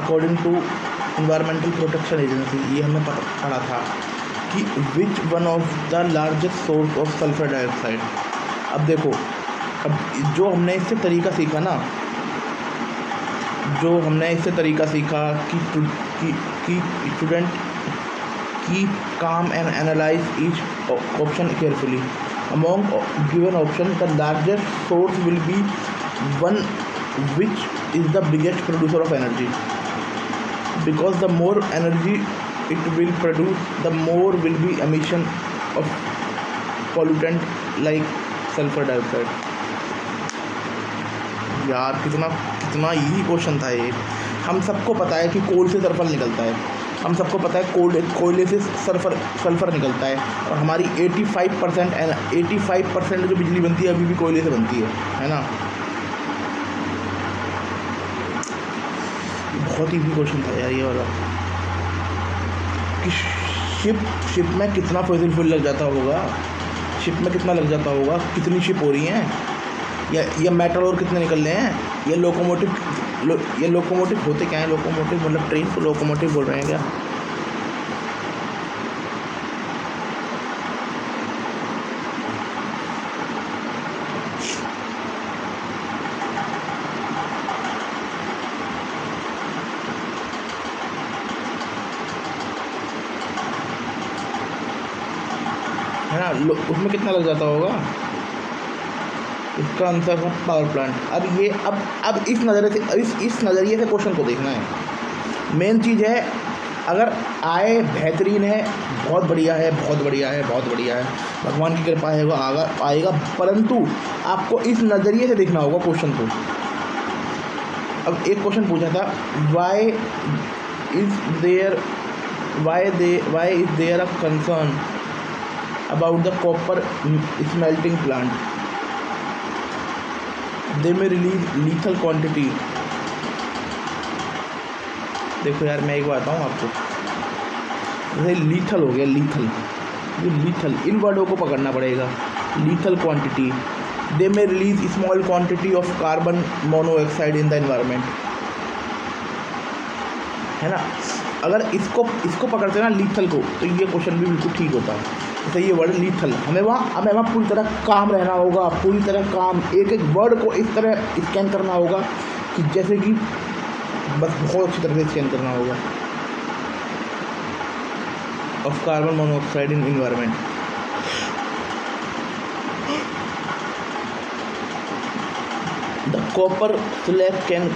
According to environmental protection agency, ये हमने पढ़ा था कि which one of the largest source of sulphur dioxide. अब देखो, अब जो हमने इससे तरीका सीखा ना, जो हमने इससे तरीका सीखा कि student keep calm and analyse each option carefully. Among given option the largest source will be one which is the biggest producer of energy, because the more energy it will produce, the more will be emission of pollutant like sulfur dioxide। यार कितना easy question था ये। हम सबको पता है कि कोल से सल्फर निकलता है, हम सबको पता है कोयले से सल्फर निकलता है, और हमारी 85% जो बिजली बनती है अभी भी कोयले से बनती है ना। बहुत इजी क्वेश्चन था यार ये वाला, कि शिप में कितना फॉसिल फ्यूल लग जाता होगा, शिप में कितना लग जाता होगा, कितनी शिप हो रही हैं, या मेटल और कितने निकल रहे हैं, ये लोकोमोटिव होते क्या हैं, लोकोमोटिव मतलब ट्रेन को लोकोमोटिव बोल रहे हैं क्या। है ना, उसमें कितना लग जाता होगा, इसका आंसर है पावर प्लांट। अब इस नज़रिए से क्वेश्चन को देखना है। मेन चीज़ है, अगर आए बेहतरीन है, बहुत बढ़िया है, भगवान की कृपा है वो आएगा, परंतु आपको इस नज़रिए से देखना होगा क्वेश्चन को। अब एक क्वेश्चन पूछा था, why is there a concern about the copper smelting plant, they may release lethal quantity। देखो यार, मैं एक बात बताऊँ आपको, जैसे लीथल हो गया, लीथल इन वर्डों को पकड़ना पड़ेगा। Lethal quantity, they may release small quantity of carbon monoxide in the environment, है ना। अगर इसको पकड़ते ना लीथल को, तो ये क्वेश्चन भी बिल्कुल ठीक होता है। जैसे ये वर्ड लीथल, हमें वहाँ पूरी तरह काम रहना होगा, पूरी तरह काम, एक वर्ड को इस तरह स्कैन करना होगा कि जैसे कि बस बहुत अच्छी तरह से स्कैन करना होगा। Of carbon monoxide in environment, the copper slag can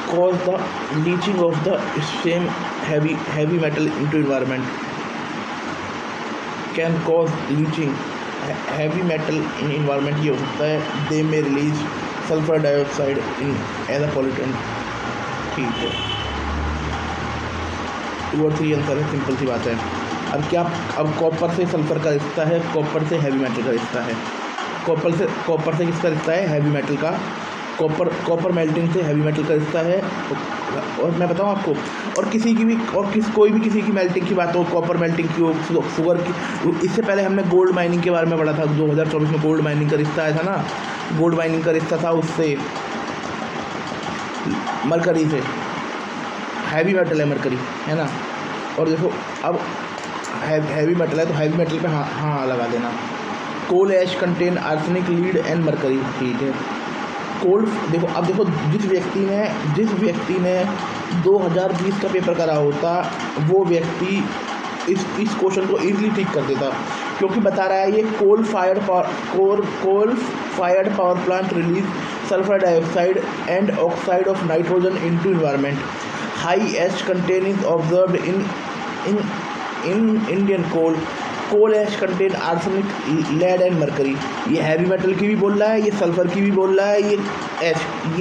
cause the leaching of the same heavy metal into environment, can cause leaching heavy metal in environment। ये हो सकता है, they may release sulfur dioxide in as a pollutant। ठीक है, 2 और 3 answer है, simple सी बात है। अब कॉपर से सल्फर का रिश्ता है, कॉपर से हैवी मेटल का रिश्ता है। कॉपर से किसका रिश्ता है, हैवी मेटल का। कॉपर मेल्टिंग से हैवी मेटल का रिश्ता है। और मैं बताऊं आपको, और कोई भी किसी की मेल्टिंग की बात हो, कॉपर मेल्टिंग की हो, शुगर की। इससे पहले हमने गोल्ड माइनिंग के बारे में पढ़ा था, 2024 में गोल्ड माइनिंग का रिश्ता आया था ना, गोल्ड माइनिंग का रिश्ता था उससे, मरकरी से। हैवी मेटल है मरकरी, है ना। और देखो, अब हैवी मेटल है तो हैवी मेटल पे हाँ लगा देना। Coal ash contain arsenic, lead and mercury. ठीक है, कोल देखो, अब देखो, जिस व्यक्ति ने 2020 का पेपर करा होता, वो व्यक्ति इस क्वेश्चन को इजीली ठीक कर देता, क्योंकि बता रहा है ये coal fired power plant release sulphur dioxide and oxide of nitrogen into environment. High ash content is observed in Indian coal ash contain arsenic, lead and mercury. ये हैवी मेटल की भी बोल रहा है, ये सल्फर की भी बोल रहा है, ये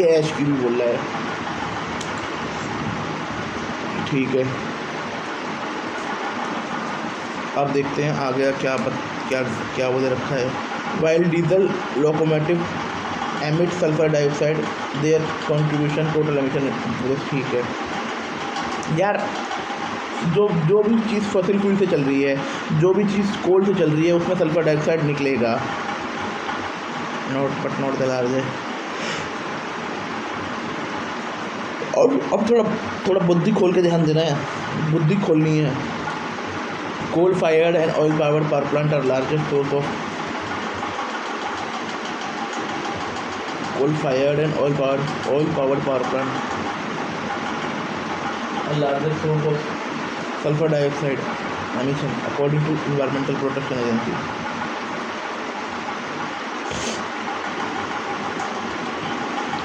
ऐश की भी बोल रहा है। ठीक है, अब देखते हैं आगे क्या बोल रखा है। While diesel locomotive emit sulphur dioxide, there contribution total emission. ठीक है यार, जो भी चीज़ फॉसिल फ्यूल से चल रही है, जो भी चीज़ कोल से चल रही है, उसमें सल्फर डाइऑक्साइड निकलेगा। नोट द लार्ज है। और अब थोड़ा थोड़ा बुद्धि खोल के ध्यान देना है, बुद्धि खोलनी है। Coal fired and oil powered power plant are largest source of coal fired and oil powered power plant are largest source of sulfur dioxide emission according to Environmental Protection Agency.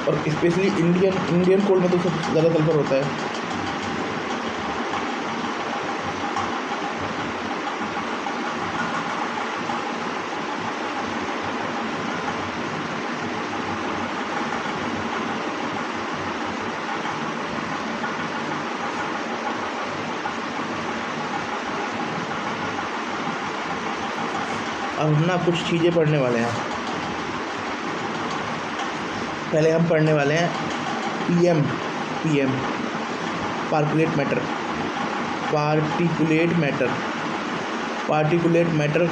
और स्पेशली इंडियन कोल में तो सबसे ज़्यादा sulphur होता है। अब हम ना कुछ चीज़ें पढ़ने वाले हैं। पहले हम पढ़ने वाले हैं PM particulate matter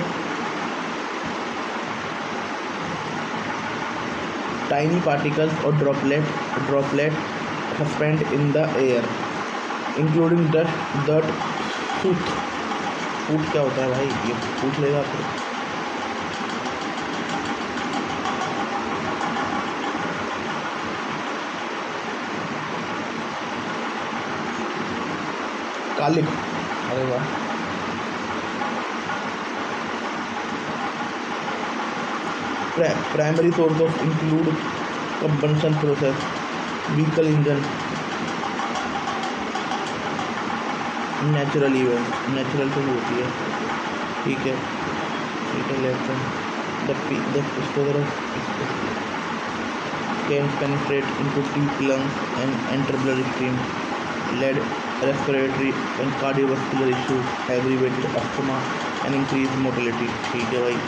tiny particles और droplet suspend in the air including dust foot क्या होता है भाई, ये पूछ लेगा फिर। कालिक, अरे वाह। Primary source of include combustion process, vehicle engine, natural event, natural से होती है, ठीक है left the store can penetrate into deep lungs and enter bloodstream, lead respiratory and cardiovascular issues, aggravated asthma and increased mortality। ठीक है भाई,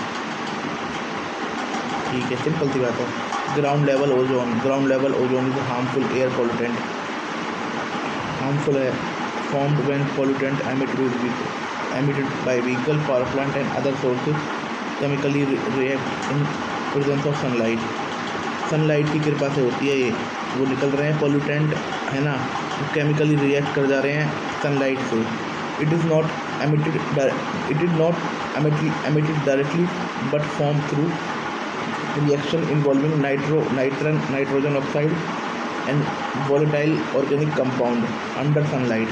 ठीक है, सिंपल सी बात है। Ground level ozone is harmful air pollutant, harmful है, formed when pollutant emitted by vehicle, power plant and other sources chemically react in presence of sunlight। Sunlight की कृपा से होती है ये, वो निकल रहे हैं पोल्यूटेंट है ना, वो केमिकली रिएक्ट कर जा रहे हैं सनलाइट से। It is not emitted directly but form through reaction involving nitrogen oxide and volatile organic compound under sunlight.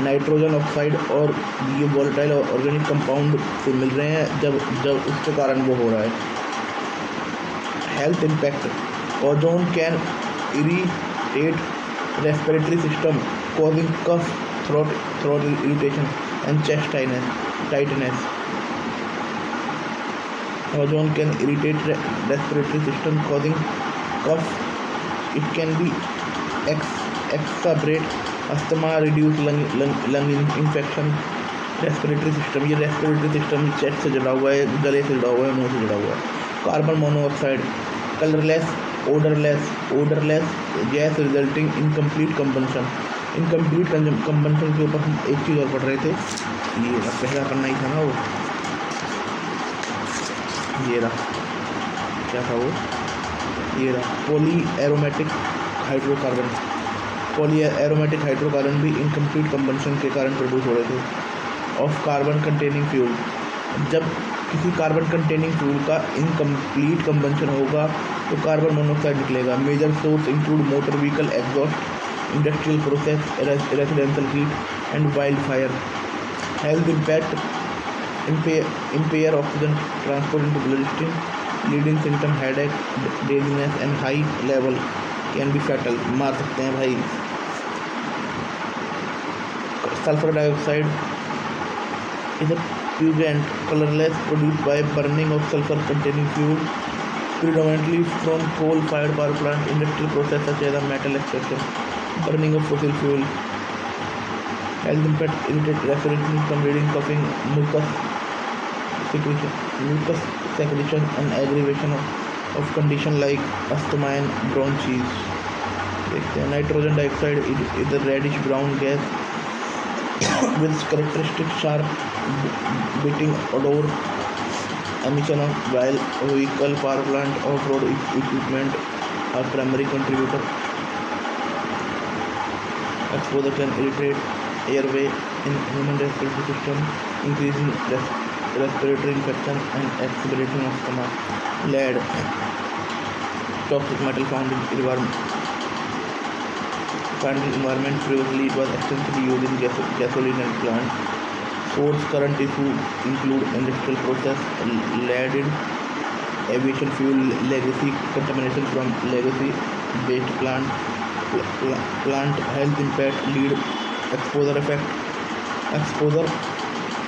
Nitrogen oxide और ये वॉलेटाइल ऑर्गेनिक कंपाउंड से मिल रहे हैं जब उसके कारण वो हो रहा है। Health impact, ozone can irritate respiratory system causing cough, throat irritation and chest tightness। Ozone can irritate respiratory system causing cough, it can be exacerbate asthma, reduce lung infection। Respiratory system, ये respiratory system chest से जुड़ा हुआ है, गले से जुड़ा हुआ है, मुंह से जुड़ा हुआ है। Carbon monoxide, colourless odourless gas resulting incomplete combustion. Incomplete combustion के ऊपर हम एक चीज़ और पढ़ रहे थे, ये पहला पन्ना ही था ना वो, ये रहा, क्या था वो, ये रहा पॉली एरोमेटिक हाइड्रोकार्बन भी इनकम्प्लीट कंबंशन के कारण प्रोड्यूस हो रहे थे। ऑफ कार्बन कंटेनिंग फ्यूल, जब किसी कार्बन कंटेनिंग फ्यूल का इनकम्प्लीट कंबंशन होगा तो कार्बन मोनोऑक्साइड निकलेगा। Major source include motor vehicle exhaust, industrial process, residential heat and wildfire. Health impact, impair oxygen transport into bloodstream, leading symptom headache, dizziness and high level can be fatal, मार सकते हैं भाई। Sulphur dioxide is a pungent, colorless, produced by burning of sulfur-containing fuel, predominantly from coal-fired power plant, industrial process such as metal extraction, burning of fossil fuel. Health impact, irritated respiratory system, bleeding, coughing, mucus secretion, and aggravation of condition like asthma and bronchitis. Nitrogen dioxide is a reddish brown gas with characteristic sharp biting odor emission while vehicle, power plant, off-road equipment are primary contributor. Exposure can irritate airway in human respiratory system, increasing respiratory infection and accelerating asthma. Lead, toxic metal found in environment. Previously it was extensively used in gasoline and plant. Source current issues include industrial process, leaded aviation fuel, legacy contamination from legacy waste plant health impact, lead exposure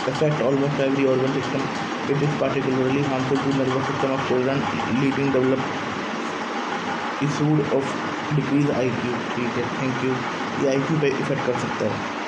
affect almost every organ system. It is particularly harmful to nervous system of children, leading develop issue of decrease IQ. ठीक है, thank you. ये IQ पे effect कर सकता है।